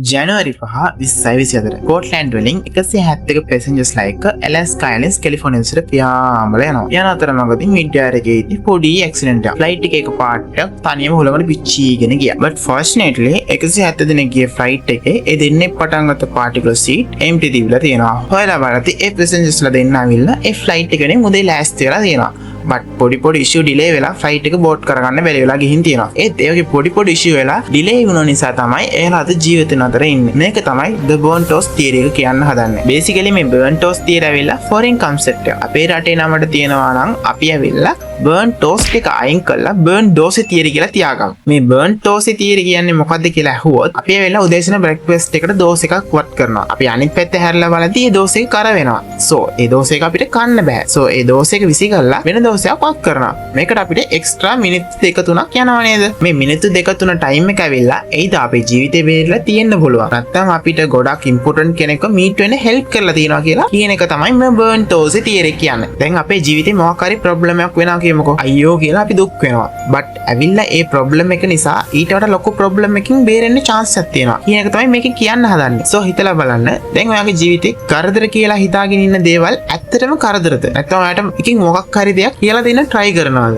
ජනවාරි 5 2024 පෝට්ලෑන්ඩ් වලින් 171 පැසෙන්ජර්ස් ලයික ඇලාස්කා අයර්ලයින්ස් කැලිෆෝනියාවට පියාඹල යනවා. යන අතරමඟදී මිඩ්-එයාර් එකේදී පොඩි ඇක්සිඩන්ට් එකක්. ෆ්ලයිට් එකේ එකපාරට තනියම හුලඟට පිච්චීගෙන ගියා. but fortunately 170 දෙනෙක් ගිය ෆ්ලයිට් එකේ ඒ දෙන්නේ පටන් ගත්ත පාටිකුලර් සීට් empty තිබිලා තියෙනවා. හොයලා බලද්දී ඒ පැසෙන්ජර්ස්ලා දෙන්න ආවිල්ලා ඒ ෆ්ලයිට් එකේ මුදේ ලෑස්ති වෙලා තියෙනවා. but පොඩි issue delay වෙලා ෆ්ලයිට් එක බෝඩ් කරගන්න බැරි වෙලා ගිහින් තියෙනවා. ඒත් ඒ වගේ පොඩි issue වෙලා delay වුණ නිසා තමයි එයාලා අද ජීවිතේ නතර ඉන්නේ. මේක තමයි the burn toast theory එක කියන්න හදන්නේ. basically මේ burn toast theory ඇවිල්ලා foreign concept එක. අපේ රටේ නමට තියෙනවා නම් අපි ඇවිල්ලා burn toast එක අයින් කරලා burn dosey theory කියලා තියාගමු. මේ burn dosey theory කියන්නේ මොකද්ද කියලා අහුවොත් අපි ඇවිල්ලා උදේසන breakfast එකට dose එකක් වත් කරනවා. අපි අනිත් පැත්තේ හැරලා බලද්දී ඒ dose එක කර වෙනවා. so ඒ dose එක අපිට කන්න බෑ. so ඒ dose එක විසි කරලා වෙන dose එකක් වත් කරනවා. මේකට අපිට extra මිනිත්තු 2-3ක් යනවා නේද? මේ මිනිත්තු 2-3 time එක ඇවිල්ලා එයිද අපේ ජීවිතේ බේරලා තියෙන්න පුළුවන්. නැත්තම් අපිට ගොඩක් important කෙනෙක්ව meet වෙන්න help කරලා තියෙනවා කියලා කියන එක තමයි මේ burn dosey theory කියන්නේ. දැන් අපේ ජීවිතේ මොකක් හරි problem එකක් වෙනවා කියමුකෝ. අයියෝ කියලා අපි දුක් වෙනවා. but ඇවිල්ලා ඒ problem එක නිසා ඊට වඩා ලොකු problem එකකින් බේරෙන්න chance එකක් තියෙනවා. කියන එක තමයි මේකෙන් කියන්න හදන්නේ. so හිතලා බලන්න. දැන් ඔයාගේ ජීවිතේ කරදර කියලා හිතාගෙන ඉන්න දේවල් ඇත්තටම කරදරද? නැත්නම් ඔයාට එකකින් මොකක් හරි දෙයක් කියලා දෙන්න try කරනවාද?